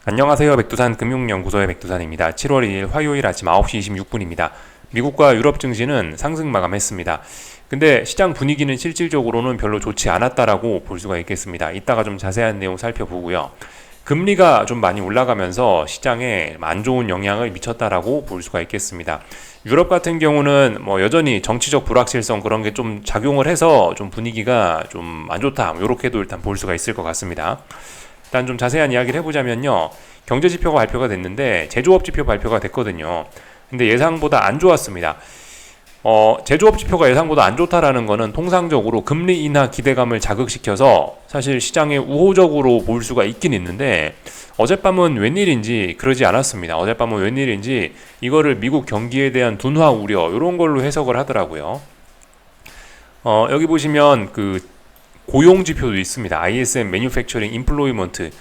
안녕하세요. 백두산 금융연구소의 백두산입니다. 7월 2일 화요일 아침 9시 26분입니다. 미국과 유럽 증시는 상승 마감했습니다. 근데 시장 분위기는 실질적으로는 별로 좋지 않았다라고 볼 수가 있겠습니다. 이따가 좀 자세한 내용 살펴보고요. 금리가 좀 많이 올라가면서 시장에 안 좋은 영향을 미쳤다라고 볼 수가 있겠습니다. 유럽 같은 경우는 여전히 정치적 불확실성 그런 게 좀 작용을 해서 좀 분위기가 좀 안 좋다. 이렇게도 일단 볼 수가 있을 것 같습니다. 일단 좀 자세한 이야기를 해보자면요. 경제 지표가 발표가 됐는데 제조업 지표 발표가 됐거든요. 근데 예상보다 안 좋았습니다. 제조업 지표가 예상보다 안 좋다라는 거는 통상적으로 금리 인하 기대감을 자극시켜서 사실 시장에 우호적으로 볼 수가 있긴 있는데 어젯밤은 웬일인지 그러지 않았습니다. 어젯밤은 웬일인지 이거를 미국 경기에 대한 둔화 우려 이런 걸로 해석을 하더라고요. 여기 보시면 그 고용 지표도 있습니다. ISM Manufacturing Employment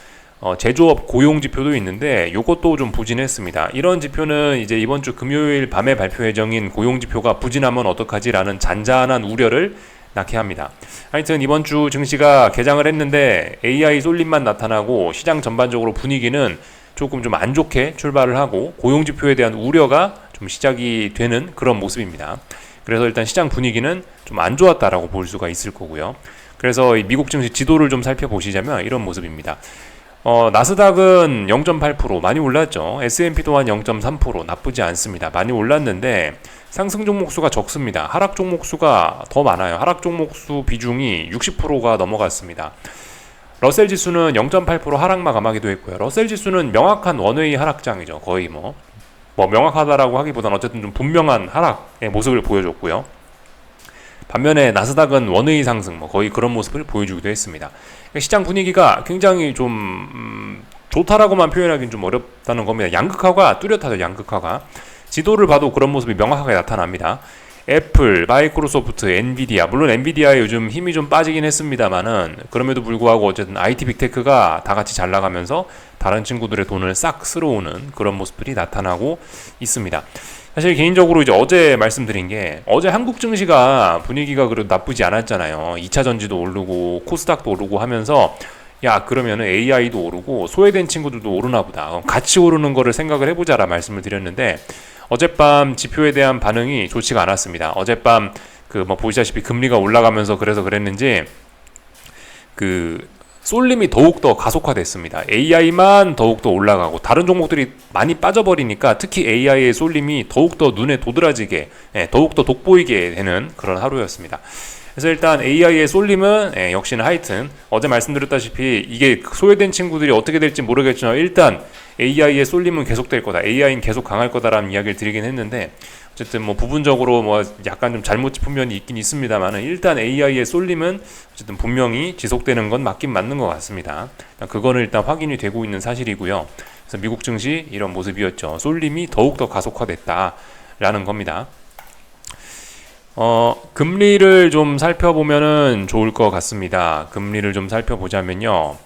제조업 고용 지표도 있는데 이것도 좀 부진했습니다. 이런 지표는 이제 이번 주 금요일 밤에 발표 예정인 고용 지표가 부진하면 어떡하지라는 잔잔한 우려를 낳게 합니다. 하여튼 이번 주 증시가 개장을 했는데 AI 쏠림만 나타나고 시장 전반적으로 분위기는 조금 좀 안 좋게 출발을 하고 고용 지표에 대한 우려가 좀 시작이 되는 그런 모습입니다. 그래서 일단 시장 분위기는 좀 안 좋았다라고 볼 수가 있을 거고요. 그래서 이 미국 증시 지도를 좀 살펴보시자면 이런 모습입니다. 나스닥은 0.8% 많이 올랐죠. S&P 또한 0.3% 나쁘지 않습니다. 많이 올랐는데 상승 종목 수가 적습니다. 하락 종목 수가 더 많아요. 하락 종목 수 비중이 60%가 넘어갔습니다. 러셀 지수는 0.8% 하락 마감하기도 했고요. 러셀 지수는 명확한 원웨이 하락장이죠. 거의 명확하다라고 하기보다는 어쨌든 좀 분명한 하락의 모습을 보여줬고요. 반면에 나스닥은 원웨이 상승 거의 그런 모습을 보여주기도 했습니다. 시장 분위기가 굉장히 좀 좋다라고만 표현하기는 좀 어렵다는 겁니다. 양극화가 뚜렷하죠. 양극화가 지도를 봐도 그런 모습이 명확하게 나타납니다. 애플, 마이크로소프트, 엔비디아 물론 엔비디아에 요즘 힘이 좀 빠지긴 했습니다만은 그럼에도 불구하고 어쨌든 IT 빅테크가 다 같이 잘 나가면서 다른 친구들의 돈을 싹 쓸어오는 그런 모습들이 나타나고 있습니다. 사실 개인적으로 이제 어제 말씀드린 게 어제 한국 증시가 분위기가 그래도 나쁘지 않았잖아요. 2차 전지도 오르고 코스닥도 오르고 하면서 야 그러면은 AI도 오르고 소외된 친구들도 오르나 보다. 그럼 같이 오르는 거를 생각을 해보자라 말씀을 드렸는데 어젯밤 지표에 대한 반응이 좋지가 않았습니다. 어젯밤 보시다시피 금리가 올라가면서 그래서 그랬는지 쏠림이 더욱더 가속화됐습니다. AI만 더욱더 올라가고 다른 종목들이 많이 빠져버리니까 특히 AI의 쏠림이 더욱더 눈에 도드라지게 더욱더 돋보이게 되는 그런 하루였습니다. 그래서 일단 AI의 쏠림은 역시나 하여튼 어제 말씀드렸다시피 이게 소외된 친구들이 어떻게 될지 모르겠지만 일단 AI의 쏠림은 계속될 거다. AI는 계속 강할 거다라는 이야기를 드리긴 했는데 어쨌든 부분적으로 약간 좀 잘못 짚은 면이 있긴 있습니다만은 일단 AI의 쏠림은 어쨌든 분명히 지속되는 건 맞긴 맞는 것 같습니다. 그거는 일단 확인이 되고 있는 사실이고요. 그래서 미국 증시 이런 모습이었죠. 쏠림이 더욱더 가속화됐다라는 겁니다. 금리를 좀 살펴보면은 좋을 것 같습니다. 금리를 좀 살펴보자면요.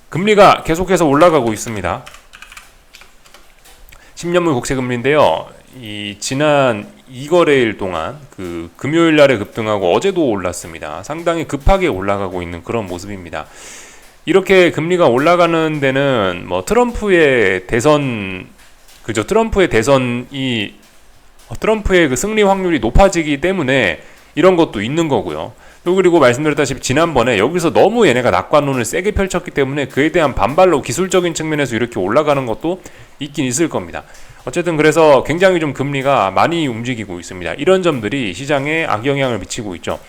금리가 계속해서 올라가고 있습니다. 10년물 국채금리인데요. 지난 2거래일 동안 금요일 날에 급등하고 어제도 올랐습니다. 상당히 급하게 올라가고 있는 그런 모습입니다. 이렇게 금리가 올라가는 데는 트럼프의 대선 트럼프의 승리 확률이 높아지기 때문에 이런 것도 있는 거고요. 또 그리고 말씀드렸다시피 지난번에 여기서 너무 얘네가 낙관론을 세게 펼쳤기 때문에 그에 대한 반발로 기술적인 측면에서 이렇게 올라가는 것도 있긴 있을 겁니다. 어쨌든 그래서 굉장히 좀 금리가 많이 움직이고 있습니다. 이런 점들이 시장에 악영향을 미치고 있죠.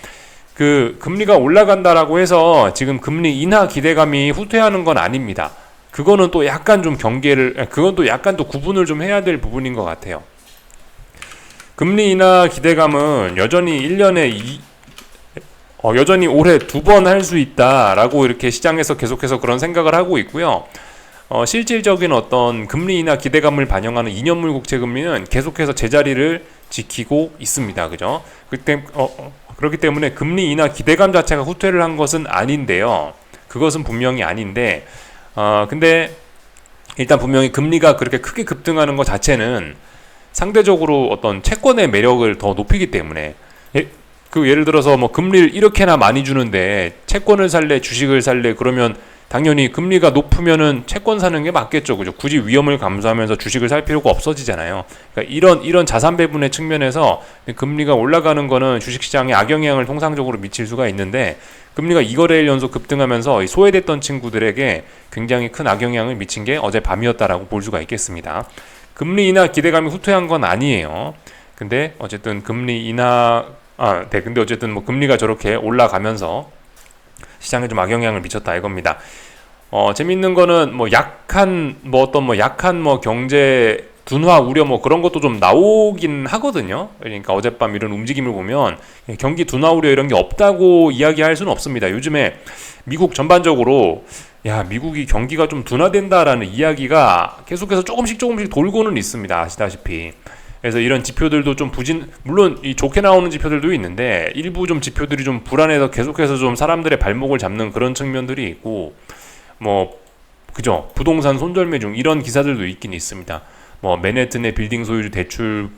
금리가 올라간다라고 해서 지금 금리 인하 기대감이 후퇴하는 건 아닙니다. 그거는 또 약간 좀 그건 또 약간 또 구분을 좀 해야 될 부분인 것 같아요. 금리 인하 기대감은 여전히 1년에 여전히 올해 2번 할 수 있다라고 이렇게 시장에서 계속해서 그런 생각을 하고 있고요. 실질적인 어떤 금리 인하 기대감을 반영하는 2년물 국채 금리는 계속해서 제자리를 지키고 있습니다. 그죠? 그렇기 때문에 금리 인하 기대감 자체가 후퇴를 한 것은 아닌데요. 그것은 분명히 아닌데, 근데 일단 분명히 금리가 그렇게 크게 급등하는 것 자체는 상대적으로 어떤 채권의 매력을 더 높이기 때문에 예를 들어서 금리를 이렇게나 많이 주는데 채권을 살래 주식을 살래 그러면 당연히 금리가 높으면은 채권 사는 게 맞겠죠. 그죠? 굳이 위험을 감수하면서 주식을 살 필요가 없어지잖아요. 그러니까 이런 자산 배분의 측면에서 금리가 올라가는 거는 주식시장에 악영향을 통상적으로 미칠 수가 있는데, 금리가 2거래일 연속 급등하면서 소외됐던 친구들에게 굉장히 큰 악영향을 미친 게 어젯밤이었다라고 볼 수가 있겠습니다. 금리 인하 기대감이 후퇴한 건 아니에요. 근데 어쨌든 근데 어쨌든 뭐 금리가 저렇게 올라가면서 시장에 좀 악영향을 미쳤다 이겁니다. 재밌는 거는 약한 경제 둔화 우려 그런 것도 좀 나오긴 하거든요. 그러니까 어젯밤 이런 움직임을 보면 경기 둔화 우려 이런 게 없다고 이야기할 수는 없습니다. 요즘에 미국 전반적으로 미국이 경기가 좀 둔화된다라는 이야기가 계속해서 조금씩 돌고는 있습니다. 아시다시피. 그래서 이런 지표들도 좀 물론 이 좋게 나오는 지표들도 있는데, 일부 좀 지표들이 좀 불안해서 계속해서 좀 사람들의 발목을 잡는 그런 측면들이 있고, 그죠? 부동산 손절매 중 이런 기사들도 있긴 있습니다. 맨해튼의 빌딩 소유주 대출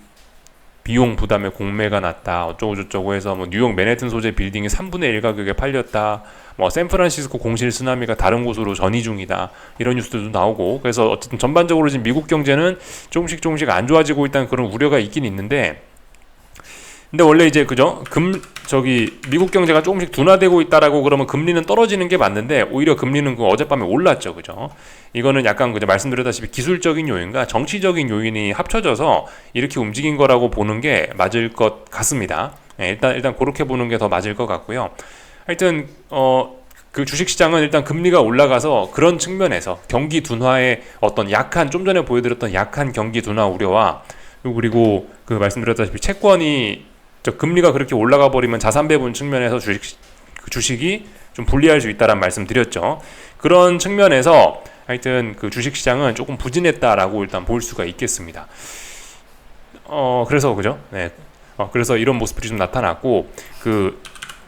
비용 부담에 공매가 났다, 어쩌고저쩌고 해서 뉴욕 맨해튼 소재 빌딩이 3분의 1 가격에 팔렸다, 샌프란시스코 공실 쓰나미가 다른 곳으로 전이 중이다, 이런 뉴스들도 나오고. 그래서 어쨌든 전반적으로 지금 미국 경제는 조금씩 안 좋아지고 있다는 그런 우려가 있긴 있는데, 근데 원래 이제 그죠? 미국 경제가 조금씩 둔화되고 있다라고 그러면 금리는 떨어지는 게 맞는데, 오히려 금리는 어젯밤에 올랐죠. 그죠? 이거는 약간 그죠? 말씀드렸다시피 기술적인 요인과 정치적인 요인이 합쳐져서 이렇게 움직인 거라고 보는 게 맞을 것 같습니다. 일단 그렇게 보는 게 더 맞을 것 같고요. 하여튼 그 주식시장은 일단 금리가 올라가서 그런 측면에서 경기 둔화의 어떤 좀 전에 보여드렸던 약한 경기 둔화 우려와, 그리고 그 말씀드렸다시피 금리가 그렇게 올라가 버리면 자산 배분 측면에서 주식이 좀 불리할 수 있다라는 말씀 드렸죠. 그런 측면에서 하여튼 그 주식시장은 조금 부진했다라고 일단 볼 수가 있겠습니다. 그래서 그죠? 네. 그래서 이런 모습들이 좀 나타났고,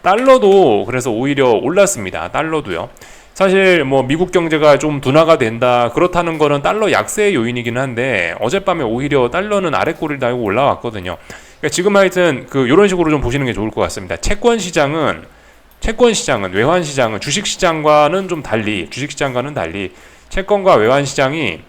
달러도 그래서 오히려 올랐습니다. 달러도요. 사실 미국 경제가 좀 둔화가 된다, 그렇다는 거는 달러 약세의 요인이긴 한데, 어젯밤에 오히려 달러는 아랫골을 달고 올라왔거든요. 그러니까 지금 하여튼 이런 식으로 좀 보시는 게 좋을 것 같습니다. 채권 시장은 외환 시장은 주식시장과는 달리 채권과 외환 시장이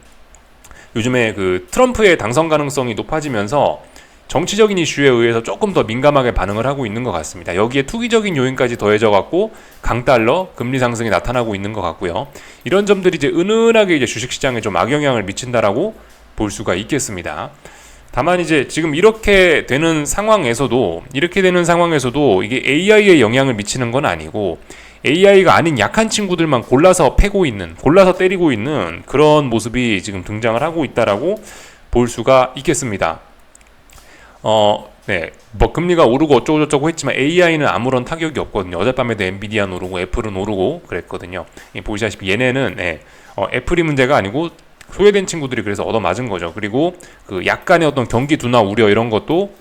요즘에 트럼프의 당선 가능성이 높아지면서 정치적인 이슈에 의해서 조금 더 민감하게 반응을 하고 있는 것 같습니다. 여기에 투기적인 요인까지 더해져 갖고 강달러 금리 상승이 나타나고 있는 것 같고요. 이런 점들이 이제 은은하게 이제 주식시장에 좀 악영향을 미친다라고 볼 수가 있겠습니다. 다만 이제 지금 이렇게 되는 상황에서도 이게 AI에 영향을 미치는 건 아니고, AI가 아닌 약한 친구들만 골라서 때리고 있는 그런 모습이 지금 등장을 하고 있다라고 볼 수가 있겠습니다. 금리가 오르고 어쩌고저쩌고 했지만 AI는 아무런 타격이 없거든요. 어젯밤에도 엔비디아는 오르고 애플은 오르고 그랬거든요. 보시다시피 얘네는 애플이 문제가 아니고 소외된 친구들이 그래서 얻어맞은 거죠. 그리고 약간의 어떤 경기 둔화 우려 이런 것도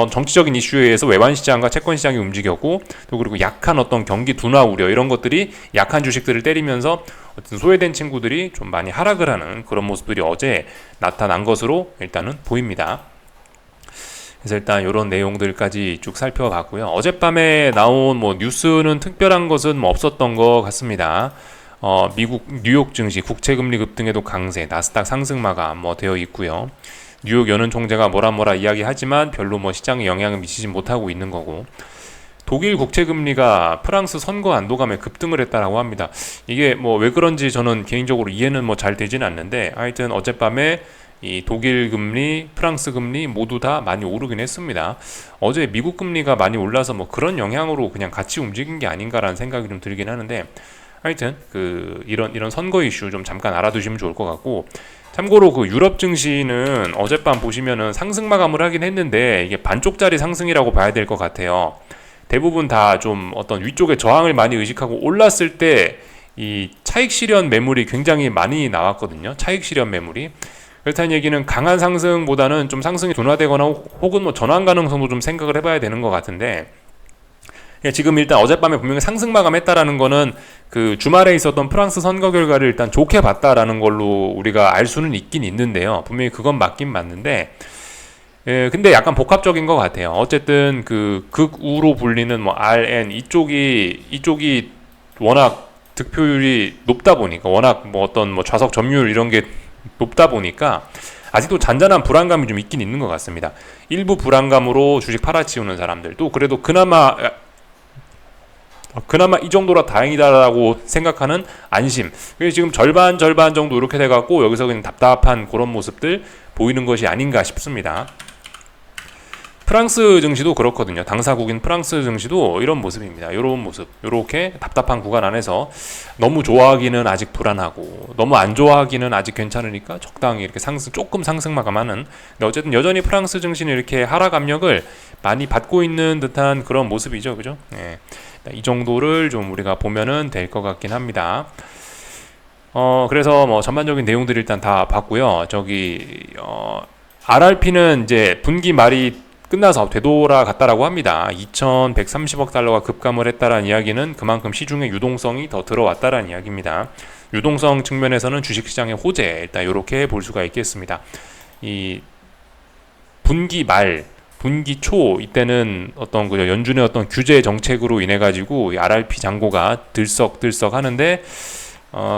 정치적인 이슈에 의해서 외환 시장과 채권 시장이 움직였고, 또 그리고 약한 어떤 경기 둔화 우려 이런 것들이 약한 주식들을 때리면서 어떤 소외된 친구들이 좀 많이 하락을 하는 그런 모습들이 어제 나타난 것으로 일단은 보입니다. 그래서 일단 이런 내용들까지 쭉 살펴봤고요. 어젯밤에 나온 뉴스는 특별한 것은 없었던 것 같습니다. 미국 뉴욕 증시 국채금리 급등에도 강세, 나스닥 상승 마감 되어 있고요. 뉴욕 연은 총재가 뭐라 이야기하지만 별로 시장에 영향을 미치지 못하고 있는 거고, 독일 국채금리가 프랑스 선거 안도감에 급등을 했다라고 합니다. 이게 왜 그런지 저는 개인적으로 이해는 잘 되지는 않는데, 하여튼 어젯밤에 이 독일 금리, 프랑스 금리 모두 다 많이 오르긴 했습니다. 어제 미국 금리가 많이 올라서 그런 영향으로 그냥 같이 움직인 게 아닌가라는 생각이 좀 들긴 하는데, 하여튼 이런 선거 이슈 좀 잠깐 알아두시면 좋을 것 같고, 참고로 유럽 증시는 어젯밤 보시면은 상승 마감을 하긴 했는데, 이게 반쪽짜리 상승이라고 봐야 될 것 같아요. 대부분 다 좀 어떤 위쪽에 저항을 많이 의식하고 올랐을 때 이 차익 실현 매물이 굉장히 많이 나왔거든요. 차익 실현 매물이. 그렇다는 얘기는 강한 상승보다는 좀 상승이 둔화되거나 혹은 전환 가능성도 좀 생각을 해봐야 되는 것 같은데, 지금 일단 어젯밤에 분명히 상승 마감했다라는 거는 주말에 있었던 프랑스 선거 결과를 일단 좋게 봤다라는 걸로 우리가 알 수는 있긴 있는데요. 분명히 그건 맞긴 맞는데, 예, 근데 약간 복합적인 것 같아요. 어쨌든 그 극우로 불리는 뭐 RN 이쪽이 워낙 득표율이 높다 보니까 워낙 뭐 어떤 뭐 좌석 점유율 이런 게 높다 보니까 아직도 잔잔한 불안감이 좀 있긴 있는 것 같습니다. 일부 불안감으로 주식 팔아치우는 사람들 또 그래도 그나마 이 정도라 다행이다라고 생각하는 안심. 그래서 지금 절반 정도 이렇게 돼갖고 여기서 그냥 답답한 그런 모습들 보이는 것이 아닌가 싶습니다. 프랑스 증시도 그렇거든요. 당사국인 프랑스 증시도 이런 모습입니다. 이런 모습, 이렇게 답답한 구간 안에서 너무 좋아하기는 아직 불안하고 너무 안 좋아하기는 아직 괜찮으니까 적당히 이렇게 조금 상승 마감하는. 근데 어쨌든 여전히 프랑스 증시는 이렇게 하락 압력을 많이 받고 있는 듯한 그런 모습이죠, 그죠? 예. 이 정도를 좀 우리가 보면은 될 것 같긴 합니다. 그래서 뭐 전반적인 내용들 일단 다 봤고요. RRP는 이제 분기 말이 끝나서 되돌아갔다라고 합니다. 2,130억 달러가 급감을 했다라는 이야기는 그만큼 시중에 유동성이 더 들어왔다라는 이야기입니다. 유동성 측면에서는 주식시장의 호재 일단 이렇게 볼 수가 있겠습니다. 이 분기 말, 분기 초 이때는 어떤 그 연준의 어떤 규제 정책으로 인해 가지고 RRP 잔고가 들썩들썩 하는데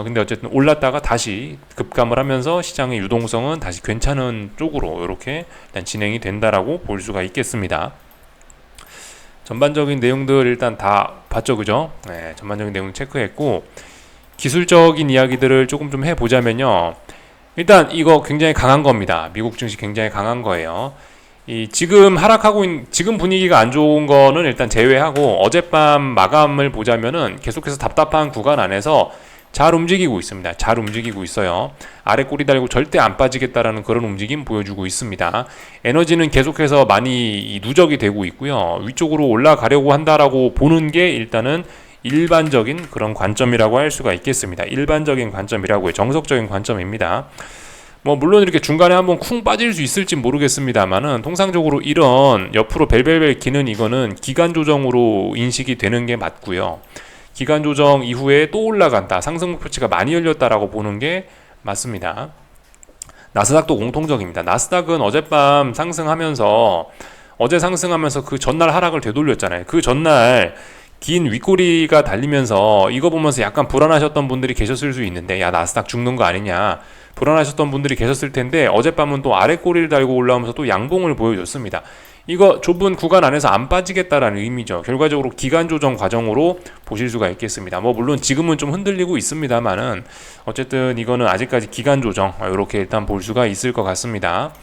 근데 어쨌든 올랐다가 다시 급감을 하면서 시장의 유동성은 다시 괜찮은 쪽으로 이렇게 일단 진행이 된다라고 볼 수가 있겠습니다. 전반적인 내용들 일단 다 봤죠, 그죠? 네, 전반적인 내용 체크했고 기술적인 이야기들을 조금 좀 해보자면요. 일단 이거 굉장히 강한 겁니다. 미국 증시 굉장히 강한 거예요. 지금 지금 분위기가 안 좋은 거는 일단 제외하고 어젯밤 마감을 보자면은 계속해서 답답한 구간 안에서 잘 움직이고 있습니다. 잘 움직이고 있어요. 아래 꼬리 달고 절대 안 빠지겠다라는 그런 움직임 보여주고 있습니다. 에너지는 계속해서 많이 누적이 되고 있고요. 위쪽으로 올라가려고 한다라고 보는 게 일단은 일반적인 그런 관점이라고 할 수가 있겠습니다. 일반적인 관점이라고요. 정석적인 관점입니다. 뭐 물론 이렇게 중간에 한번 쿵 빠질 수 있을지 모르겠습니다만은 통상적으로 이런 옆으로 벨벨벨 기는 이거는 기간 조정으로 인식이 되는 게 맞고요. 기간 조정 이후에 또 올라간다. 상승 목표치가 많이 열렸다라고 보는 게 맞습니다. 나스닥도 공통적입니다. 나스닥은 어젯밤 상승하면서 그 전날 하락을 되돌렸잖아요. 그 전날 긴 윗꼬리가 달리면서 이거 보면서 약간 불안하셨던 분들이 계셨을 수 있는데 야 나스닥 죽는 거 아니냐 불안하셨던 분들이 계셨을 텐데 어젯밤은 또 아래 꼬리를 달고 올라오면서 또 양봉을 보여줬습니다. 이거 좁은 구간 안에서 안 빠지겠다라는 의미죠. 결과적으로 기간 조정 과정으로 보실 수가 있겠습니다. 뭐 물론 지금은 좀 흔들리고 있습니다만은 어쨌든 이거는 아직까지 기간 조정 이렇게 일단 볼 수가 있을 것 같습니다.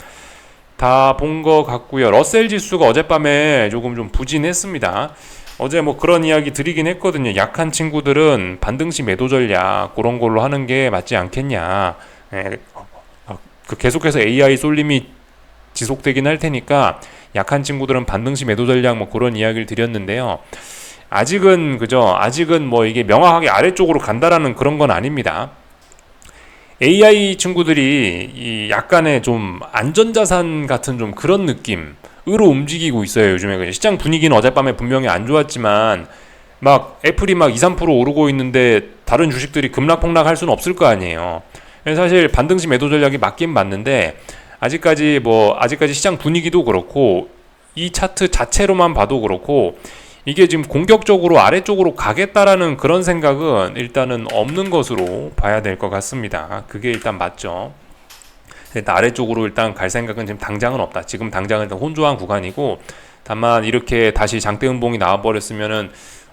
다 본 것 같고요. 러셀 지수가 어젯밤에 조금 좀 부진했습니다. 어제 뭐 그런 이야기 드리긴 했거든요. 약한 친구들은 반등시 매도 전략 그런 걸로 하는 게 맞지 않겠냐. 계속해서 AI 쏠림이 지속되긴 할 테니까 약한 친구들은 반등시 매도 전략 뭐 그런 이야기를 드렸는데요. 아직은 뭐 이게 명확하게 아래쪽으로 간다라는 그런 건 아닙니다. AI 친구들이 이 약간의 좀 안전자산 같은 좀 그런 느낌으로 움직이고 있어요. 요즘에 시장 분위기는 어젯밤에 분명히 안 좋았지만 막 애플이 막 2, 3% 오르고 있는데 다른 주식들이 급락폭락할 수는 없을 거 아니에요. 사실 반등시 매도 전략이 맞긴 맞는데 아직까지 시장 분위기도 그렇고 이 차트 자체로만 봐도 그렇고 이게 지금 공격적으로 아래쪽으로 가겠다라는 그런 생각은 일단은 없는 것으로 봐야 될 것 같습니다. 그게 일단 맞죠. 일단 아래쪽으로 일단 갈 생각은 지금 당장은 없다. 지금 당장은 일단 혼조한 구간이고 다만 이렇게 다시 장대 음봉이 나와버렸으면은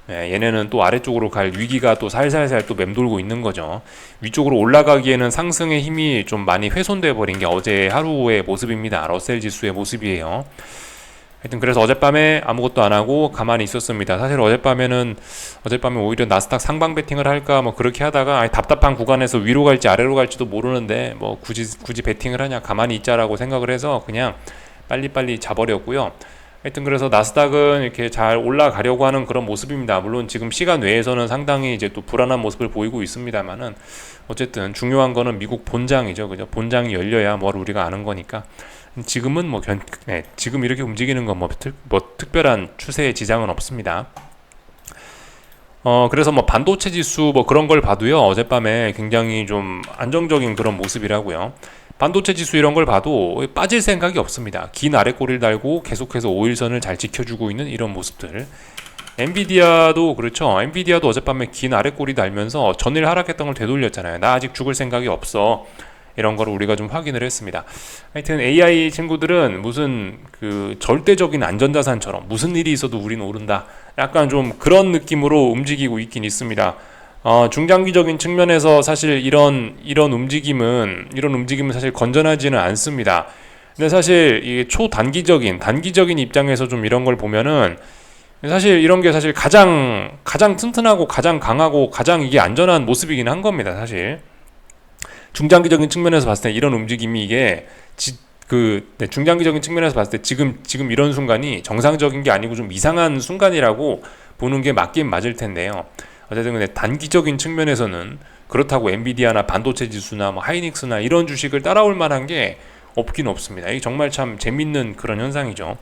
얘네는 또 아래쪽으로 갈 위기가 또 살살살 또 맴돌고 있는 거죠. 위쪽으로 올라가기에는 상승의 힘이 좀 많이 훼손돼 버린 게 어제 하루의 모습입니다. 러셀 지수의 모습이에요. 하여튼 그래서 어젯밤에 아무것도 안 하고 가만히 있었습니다. 사실 어젯밤에 오히려 나스닥 상방 베팅을 할까 뭐 그렇게 하다가 답답한 구간에서 위로 갈지 아래로 갈지도 모르는데 뭐 굳이 베팅을 하냐 가만히 있자라고 생각을 해서 그냥 빨리빨리 자버렸고요. 하여튼 그래서 나스닥은 이렇게 잘 올라가려고 하는 그런 모습입니다. 물론 지금 시간 외에서는 상당히 이제 또 불안한 모습을 보이고 있습니다만은 어쨌든 중요한 거는 미국 본장이죠. 그죠? 본장이 열려야 뭘 우리가 아는 거니까. 지금은 지금 이렇게 움직이는 건 뭐 특별한 추세의 지장은 없습니다. 그래서 뭐 반도체 지수 뭐 그런 걸 봐도요. 어젯밤에 굉장히 좀 안정적인 그런 모습이라고요. 반도체 지수 이런 걸 봐도 빠질 생각이 없습니다. 긴 아랫꼬리를 달고 계속해서 5일선을 잘 지켜주고 있는 이런 모습들. 엔비디아도 그렇죠. 엔비디아도 어젯밤에 긴 아랫꼬리 달면서 전일 하락했던 걸 되돌렸잖아요. 나 아직 죽을 생각이 없어. 이런 거를 우리가 좀 확인을 했습니다. 하여튼 AI 친구들은 무슨 그 절대적인 안전자산처럼 무슨 일이 있어도 우리는 오른다. 약간 좀 그런 느낌으로 움직이고 있긴 있습니다. 중장기적인 측면에서 사실 이런 움직임은 사실 건전하지는 않습니다. 근데 사실 이게 단기적인 입장에서 좀 이런 걸 보면은 사실 이런 게 사실 가장 튼튼하고 가장 강하고 가장 이게 안전한 모습이긴 한 겁니다. 사실 중장기적인 측면에서 봤을 때 이런 움직임이 이게 중장기적인 측면에서 봤을 때 지금 이런 순간이 정상적인 게 아니고 좀 이상한 순간이라고 보는 게 맞긴 맞을 텐데요. 어쨌든 근데 단기적인 측면에서는 그렇다고 엔비디아나 반도체 지수나 뭐 하이닉스나 이런 주식을 따라올 만한 게 없긴 없습니다. 이게 정말 참 재밌는 그런 현상이죠.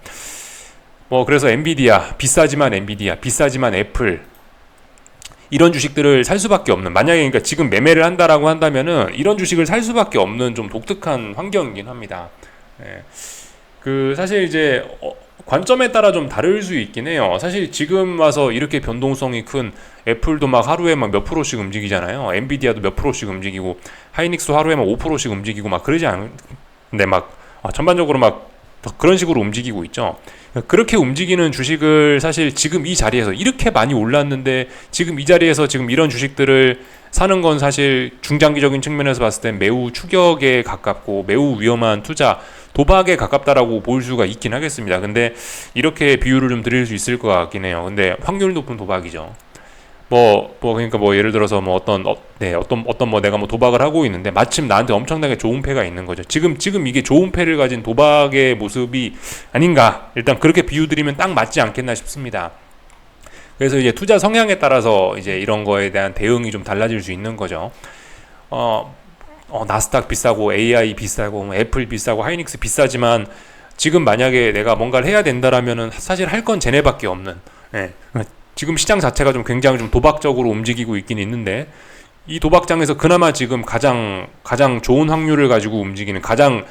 그래서 엔비디아, 비싸지만 애플 이런 주식들을 살 수밖에 없는, 만약에 그러니까 지금 매매를 한다라고 한다면은 이런 주식을 살 수밖에 없는 좀 독특한 환경이긴 합니다. 사실 이제 관점에 따라 좀 다를 수 있긴 해요. 사실 지금 와서 이렇게 변동성이 큰 애플도 막 하루에 막 몇 프로씩 움직이잖아요. 엔비디아도 몇 프로씩 움직이고 하이닉스 하루에 막 5%씩 움직이고 막 그러지 않는데 막 전반적으로 막 그런 식으로 움직이고 있죠. 그렇게 움직이는 주식을 사실 지금 이 자리에서 이렇게 많이 올랐는데 지금 이 자리에서 지금 이런 주식들을 사는 건 사실 중장기적인 측면에서 봤을 땐 매우 추격에 가깝고 매우 위험한 투자, 도박에 가깝다라고 볼 수가 있긴 하겠습니다. 근데 이렇게 비유를 좀 드릴 수 있을 것 같긴 해요. 근데 확률 높은 도박이죠. 그러니까 예를 들어서 어떤 내가 도박을 하고 있는데 마침 나한테 엄청나게 좋은 패가 있는 거죠. 지금 이게 좋은 패를 가진 도박의 모습이 아닌가. 일단 그렇게 비유드리면 딱 맞지 않겠나 싶습니다. 그래서 이제 투자 성향에 따라서 이제 이런 거에 대한 대응이 좀 달라질 수 있는 거죠. 나스닥 비싸고 AI 비싸고 애플 비싸고 하이닉스 비싸지만 지금 만약에 내가 뭔가를 해야 된다라면은 사실 할 건 쟤네밖에 없는. 지금 시장 자체가 좀 굉장히 좀 도박적으로 움직이고 있긴 있는데 이 도박장에서 그나마 지금 가장 좋은 확률을 가지고 움직이는 가장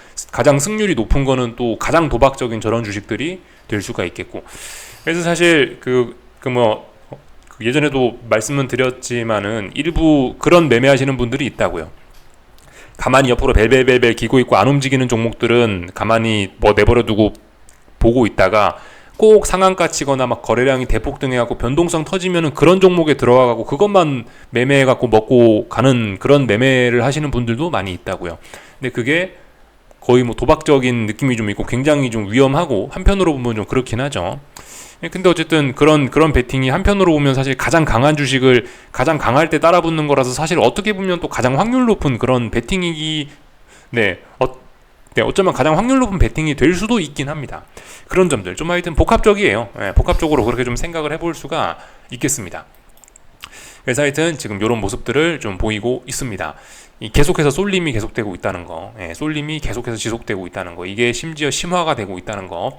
승률이 높은 거는 또 가장 도박적인 저런 주식들이 될 수가 있겠고. 그래서 사실 예전에도 말씀은 드렸지만은 일부 그런 매매하시는 분들이 있다고요. 가만히 옆으로 벨벨벨벨 기고 있고 안 움직이는 종목들은 가만히 내버려 두고 보고 있다가 꼭 상한가 치거나 막 거래량이 대폭등해갖고 변동성 터지면은 그런 종목에 들어가고 그것만 매매해갖고 먹고 가는 그런 매매를 하시는 분들도 많이 있다고요. 근데 그게 거의 도박적인 느낌이 좀 있고 굉장히 좀 위험하고 한편으로 보면 좀 그렇긴 하죠. 근데 어쨌든 그런 베팅이 한편으로 보면 사실 가장 강한 주식을 가장 강할 때 따라붙는 거라서 사실 어떻게 보면 또 가장 확률 높은 그런 베팅이기 어쩌면 가장 확률 높은 베팅이 될 수도 있긴 합니다. 그런 점들 좀 하여튼 복합적이에요. 복합적으로 그렇게 좀 생각을 해볼 수가 있겠습니다. 그래서 하여튼 지금 이런 모습들을 좀 보이고 있습니다. 계속해서 쏠림이 계속되고 있다는 거, 쏠림이 계속해서 지속되고 있다는 거, 이게 심지어 심화가 되고 있다는 거,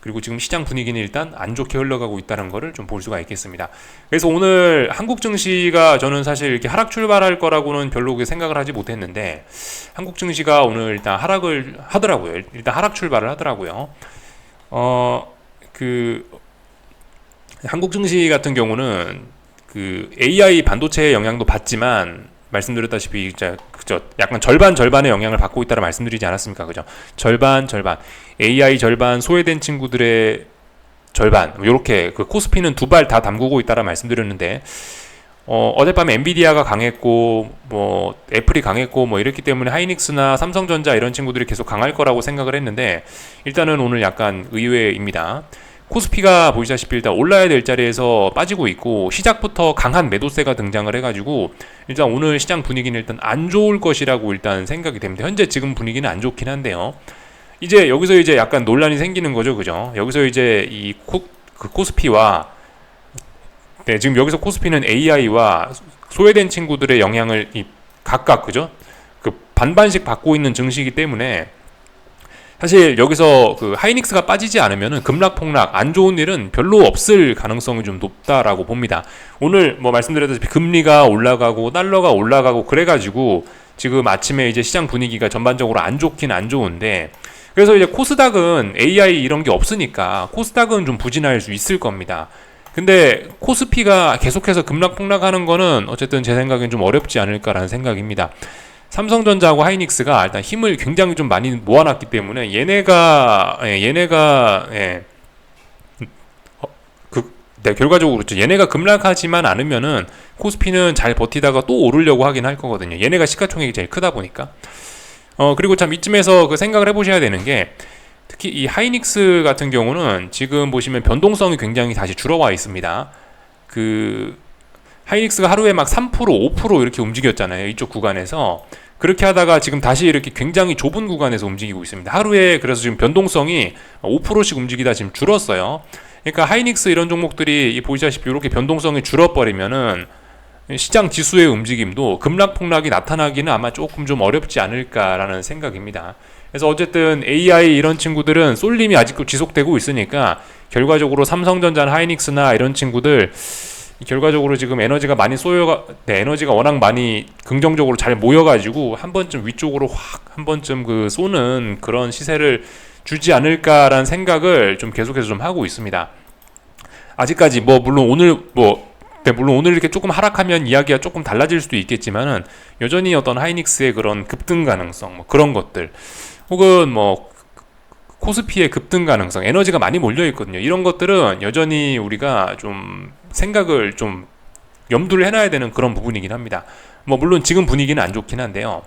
그리고 지금 시장 분위기는 일단 안 좋게 흘러가고 있다는 거를 좀 볼 수가 있겠습니다. 그래서 오늘 한국 증시가 저는 사실 이렇게 하락 출발할 거라고는 별로 생각을 하지 못했는데 한국 증시가 오늘 일단 하락을 하더라고요. 일단 하락 출발을 하더라고요. 한국 증시 같은 경우는 AI 반도체의 영향도 받지만 말씀드렸다시피 약간 절반의 영향을 받고 있다라 말씀드리지 않았습니까? 그죠? 절반 AI 절반 소외된 친구들의 절반 이렇게 코스피는 두 발 다 담그고 있다라 말씀드렸는데 어젯밤에 엔비디아가 강했고 애플이 강했고 이랬기 때문에 하이닉스나 삼성전자 이런 친구들이 계속 강할 거라고 생각을 했는데 일단은 오늘 약간 의외입니다. 코스피가 보시다시피 일단 올라야 될 자리에서 빠지고 있고 시작부터 강한 매도세가 등장을 해가지고 일단 오늘 시장 분위기는 일단 안 좋을 것이라고 일단 생각이 됩니다. 현재 지금 분위기는 안 좋긴 한데요. 이제 여기서 이제 약간 논란이 생기는 거죠, 그죠? 여기서 이제 이 코스피와 지금 여기서 코스피는 AI와 소외된 친구들의 영향을 각각 그죠? 반반씩 받고 있는 증시이기 때문에. 사실 여기서 하이닉스가 빠지지 않으면 급락폭락 안 좋은 일은 별로 없을 가능성이 좀 높다라고 봅니다. 오늘 말씀드렸다시피 금리가 올라가고 달러가 올라가고 그래가지고 지금 아침에 이제 시장 분위기가 전반적으로 안 좋긴 안 좋은데, 그래서 이제 코스닥은 AI 이런 게 없으니까 코스닥은 좀 부진할 수 있을 겁니다. 근데 코스피가 계속해서 급락폭락하는 거는 어쨌든 제 생각엔 좀 어렵지 않을까라는 생각입니다. 삼성전자하고 하이닉스가 일단 힘을 굉장히 좀 많이 모아놨기 때문에 얘네가 네, 결과적으로 그렇죠. 얘네가 급락하지만 않으면은 코스피는 잘 버티다가 또 오르려고 하긴 할 거거든요. 얘네가 시가총액이 제일 크다 보니까. 그리고 참 이쯤에서 그 생각을 해보셔야 되는 게, 특히 이 하이닉스 같은 경우는 지금 보시면 변동성이 굉장히 다시 줄어와 있습니다. 그 하이닉스가 하루에 막 3%, 5% 이렇게 움직였잖아요. 이쪽 구간에서. 그렇게 하다가 지금 다시 이렇게 굉장히 좁은 구간에서 움직이고 있습니다. 하루에 그래서 지금 변동성이 5%씩 움직이다 지금 줄었어요. 그러니까 하이닉스 이런 종목들이 보시다시피 이렇게 변동성이 줄어버리면은 시장 지수의 움직임도 급락폭락이 나타나기는 아마 조금 좀 어렵지 않을까라는 생각입니다. 그래서 어쨌든 AI 이런 친구들은 쏠림이 아직도 지속되고 있으니까 결과적으로 삼성전자나 하이닉스나 이런 친구들 결과적으로 지금 에너지가 많이 에너지가 워낙 많이 긍정적으로 잘 모여가지고 한 번쯤 위쪽으로 확 한 번쯤 그 쏘는 그런 시세를 주지 않을까라는 생각을 좀 계속해서 좀 하고 있습니다. 아직까지 물론 오늘 이렇게 조금 하락하면 이야기가 조금 달라질 수도 있겠지만은 여전히 어떤 하이닉스의 그런 급등 가능성 그런 것들, 혹은 코스피의 급등 가능성, 에너지가 많이 몰려 있거든요. 이런 것들은 여전히 우리가 좀 생각을 좀 염두를 해놔야 되는 그런 부분이긴 합니다. 물론 지금 분위기는 안 좋긴 한데요.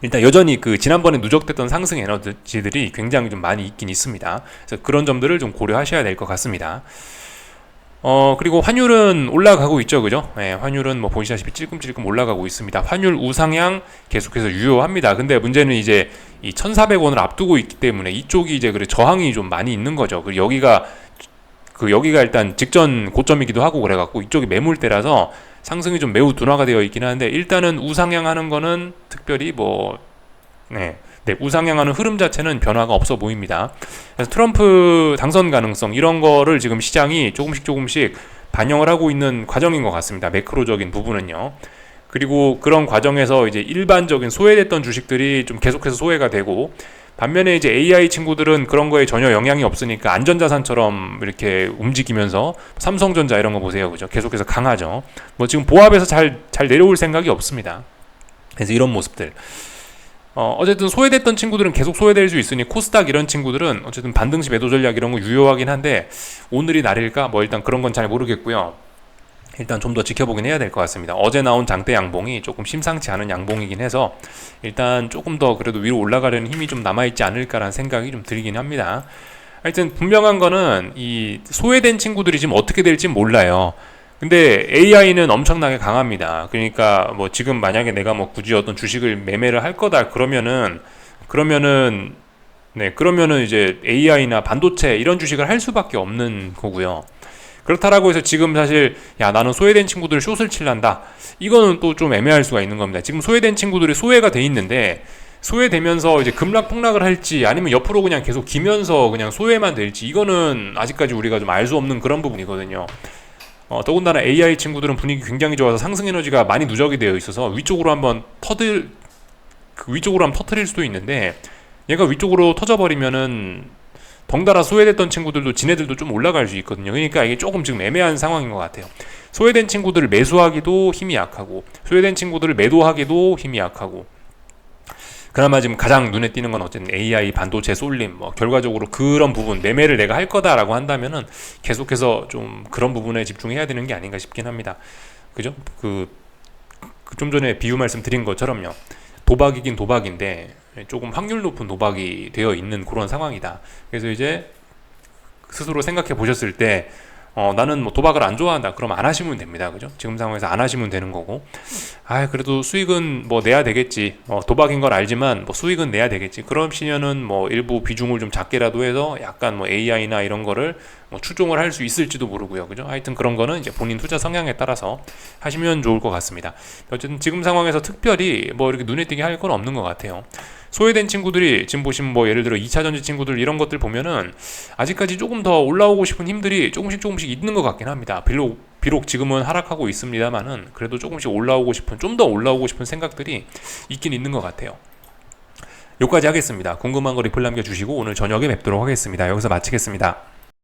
일단 여전히 그 지난번에 누적됐던 상승 에너지들이 굉장히 좀 많이 있긴 있습니다. 그래서 그런 점들을 좀 고려하셔야 될 것 같습니다. 그리고 환율은 올라가고 있죠, 그죠? 네, 환율은 보시다시피 찔끔찔끔 올라가고 있습니다. 환율 우상향 계속해서 유효합니다. 근데 문제는 이제 이 1,400원을 앞두고 있기 때문에 이쪽이 이제 저항이 좀 많이 있는 거죠. 그리고 여기가 일단 직전 고점이기도 하고 그래갖고 이쪽이 매물대라서 상승이 좀 매우 둔화가 되어 있긴 하는데, 일단은 우상향하는 거는 특별히 우상향하는 흐름 자체는 변화가 없어 보입니다. 그래서 트럼프 당선 가능성 이런 거를 지금 시장이 조금씩 반영을 하고 있는 과정인 것 같습니다. 매크로적인 부분은요. 그리고 그런 과정에서 이제 일반적인 소외됐던 주식들이 좀 계속해서 소외가 되고, 반면에 이제 AI 친구들은 그런 거에 전혀 영향이 없으니까 안전자산처럼 이렇게 움직이면서 삼성전자 이런 거 보세요, 그죠? 계속해서 강하죠. 지금 보합에서 잘 내려올 생각이 없습니다. 그래서 이런 모습들. 어쨌든 소외됐던 친구들은 계속 소외될 수 있으니 코스닥 이런 친구들은 어쨌든 반등시 매도 전략 이런 거 유효하긴 한데, 오늘이 날일까? 일단 그런 건 잘 모르겠고요. 일단 좀 더 지켜보긴 해야 될 것 같습니다. 어제 나온 장대 양봉이 조금 심상치 않은 양봉이긴 해서 일단 조금 더 그래도 위로 올라가려는 힘이 좀 남아있지 않을까라는 생각이 좀 들긴 합니다. 하여튼 분명한 거는 이 소외된 친구들이 지금 어떻게 될지 몰라요. 근데 AI는 엄청나게 강합니다. 그러니까 지금 만약에 내가 굳이 어떤 주식을 매매를 할 거다 그러면은 이제 AI나 반도체 이런 주식을 할 수밖에 없는 거고요. 그렇다라고 해서 지금 사실 나는 소외된 친구들 숏을 칠란다, 이거는 또 좀 애매할 수가 있는 겁니다. 지금 소외된 친구들이 소외가 돼 있는데, 소외되면서 이제 급락폭락을 할지 아니면 옆으로 그냥 계속 기면서 그냥 소외만 될지, 이거는 아직까지 우리가 좀 알 수 없는 그런 부분이거든요. 더군다나 AI 친구들은 분위기 굉장히 좋아서 상승 에너지가 많이 누적이 되어 있어서 위쪽으로 한번 터뜨릴 수도 있는데, 얘가 위쪽으로 터져버리면은 덩달아 소외됐던 친구들도 지네들도 좀 올라갈 수 있거든요. 그러니까 이게 조금 지금 애매한 상황인 것 같아요. 소외된 친구들을 매수하기도 힘이 약하고, 소외된 친구들을 매도하기도 힘이 약하고, 그나마 지금 가장 눈에 띄는 건 어쨌든 AI 반도체 쏠림, 결과적으로 그런 부분, 매매를 내가 할 거다라고 한다면은 계속해서 좀 그런 부분에 집중해야 되는 게 아닌가 싶긴 합니다. 그죠? 좀 전에 비유 말씀드린 것처럼요. 도박이긴 도박인데 조금 확률 높은 도박이 되어 있는 그런 상황이다. 그래서 이제 스스로 생각해 보셨을 때 나는 도박을 안 좋아한다, 그럼 안 하시면 됩니다. 그죠? 지금 상황에서 안 하시면 되는 거고, 그래도 수익은 내야 되겠지, 도박인 걸 알지만 수익은 내야 되겠지, 그러시면은 일부 비중을 좀 작게라도 해서 약간 AI나 이런 거를 추종을 할 수 있을지도 모르고요. 그죠? 하여튼 그런 거는 이제 본인 투자 성향에 따라서 하시면 좋을 것 같습니다. 어쨌든 지금 상황에서 특별히 이렇게 눈에 띄게 할 건 없는 것 같아요. 소외된 친구들이 지금 보시면 예를 들어 2차전지 친구들 이런 것들 보면은 아직까지 조금 더 올라오고 싶은 힘들이 조금씩 있는 것 같긴 합니다. 비록 지금은 하락하고 있습니다만은 그래도 조금씩 올라오고 싶은, 좀 더 올라오고 싶은 생각들이 있긴 있는 것 같아요. 여기까지 하겠습니다. 궁금한 거 리플 남겨주시고 오늘 저녁에 뵙도록 하겠습니다. 여기서 마치겠습니다.